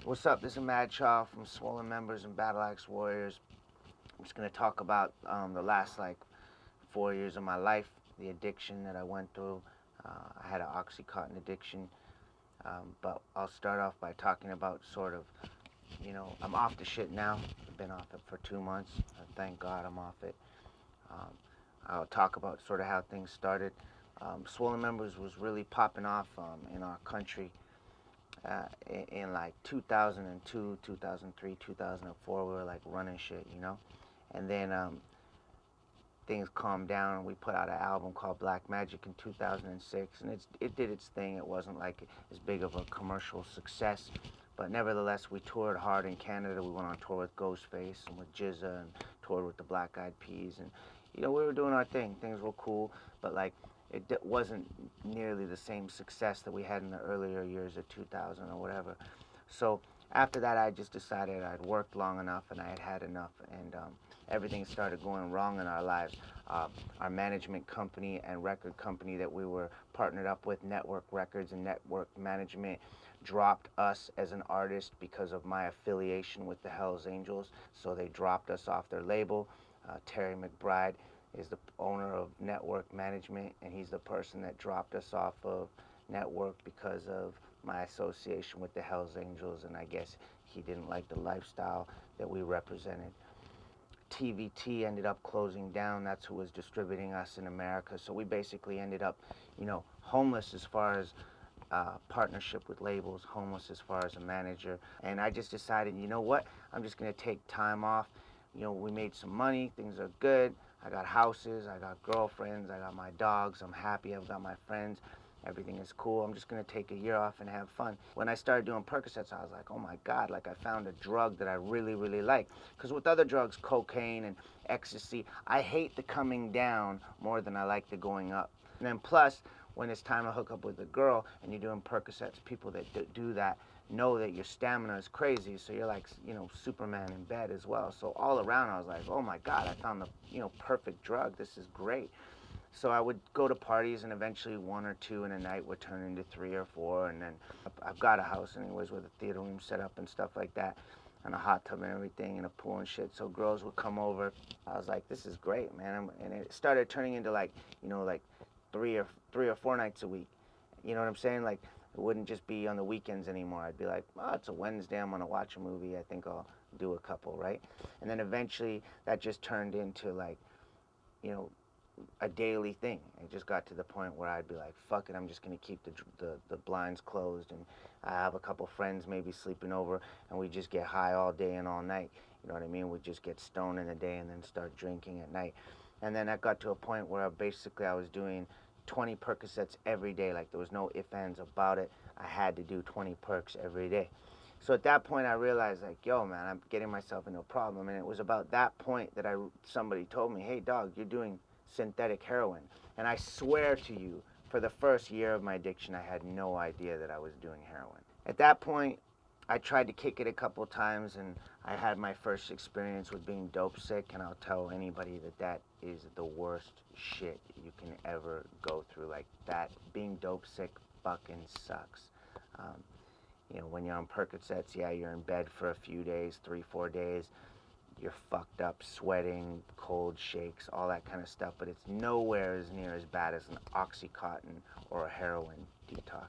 What's up? This is Madchild from Swollen Members and Battle Axe Warriors. I'm just going to talk about the last 4 years of my life, the addiction that I went through. I had an Oxycontin addiction, but I'll start off by talking about I'm off the shit now. I've been off it for 2 months. Thank God I'm off it. I'll talk about sort of how things started. Swollen Members was really popping off in our country. In 2002, 2003, 2004, we were running shit, and then things calmed down and we put out an album called Black Magic in 2006, and it did its thing. It wasn't as big of a commercial success, but nevertheless we toured hard in Canada. We went on tour with Ghostface and with Jizza and toured with the Black Eyed Peas, and we were doing our thing. Things were cool, but it wasn't nearly the same success that we had in the earlier years of 2000 or whatever. So after that, I just decided I'd worked long enough and I had had enough, and everything started going wrong in our lives. Our management company and record company that we were partnered up with, Network Records and Network Management, dropped us as an artist because of my affiliation with the Hells Angels. So they dropped us off their label. Terry McBride is the owner of Network Management, and he's the person that dropped us off of Network because of my association with the Hells Angels, and I guess he didn't like the lifestyle that we represented. TVT ended up closing down. That's who was distributing us in America. So we basically ended up, homeless as far as partnership with labels, homeless as far as a manager. And I just decided, you know what, I'm just gonna take time off. We made some money, things are good. I got houses, I got girlfriends, I got my dogs, I'm happy, I've got my friends, everything is cool. I'm just gonna take a year off and have fun. When I started doing Percocets, I was like, oh my God, I found a drug that I really, really like. Because with other drugs, cocaine and ecstasy, I hate the coming down more than I like the going up. And then plus, when it's time to hook up with a girl and you're doing Percocets, people that do that know that your stamina is crazy, so you're like, Superman in bed as well. So all around, I was like, oh my God, I found the, perfect drug. This is great. So I would go to parties, and eventually 1 or 2 in a night would turn into 3 or 4, and then I've got a house anyways with a theater room set up and stuff like that, and a hot tub and everything, and a pool and shit. So girls would come over. I was like, this is great, man. And it started turning into 3 or 4 nights a week. You know what I'm saying? It wouldn't just be on the weekends anymore. I'd be like, oh, it's a Wednesday, I'm gonna watch a movie. I think I'll do a couple, right? And then eventually that just turned into a daily thing. It just got to the point where I'd be like, fuck it, I'm just gonna keep the blinds closed, and I have a couple friends maybe sleeping over, and we just get high all day and all night. You know what I mean? We just get stoned in the day and then start drinking at night. And then that got to a point where I was doing 20 Percocets every day. There was no ifs, ands about it. I had to do 20 perks every day. So at that point, I realized, yo, man, I'm getting myself into a problem. And it was about that point that somebody told me, hey, dog, you're doing synthetic heroin. And I swear to you, for the first year of my addiction, I had no idea that I was doing heroin. At that point, I tried to kick it a couple times, and I had my first experience with being dope sick, and I'll tell anybody that is the worst shit you can ever go through. That, being dope sick fucking sucks. When you're on Percocets, yeah, you're in bed for a few days, 3-4 days. You're fucked up, sweating, cold shakes, all that kind of stuff, but it's nowhere as near as bad as an Oxycontin or a heroin detox.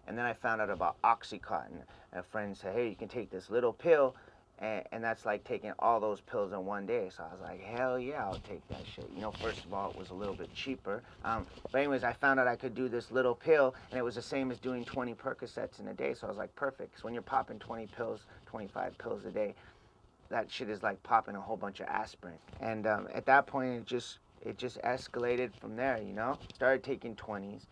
And then I found out about Oxycontin. A friend said, hey, you can take this little pill, and that's like taking all those pills in one day. So I was like, hell yeah, I'll take that shit. First of all, it was a little bit cheaper. But anyways, I found out I could do this little pill, and it was the same as doing 20 Percocets in a day. So I was like, perfect. Because when you're popping 20 pills, 25 pills a day, that shit is like popping a whole bunch of aspirin. And at that point, it just escalated from there, Started taking 20s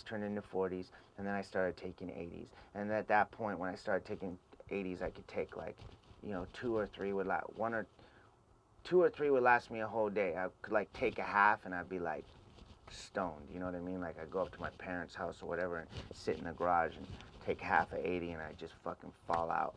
turned into 40s, and then I started taking 80s. And at that point, when I started taking 80s, I could take 2 or 3 would last, 2 or 3 would last me a whole day. I could take a half, and I'd be stoned, you know what I mean? I'd go up to my parents' house or whatever and sit in the garage and take half of 80, and I'd just fucking fall out.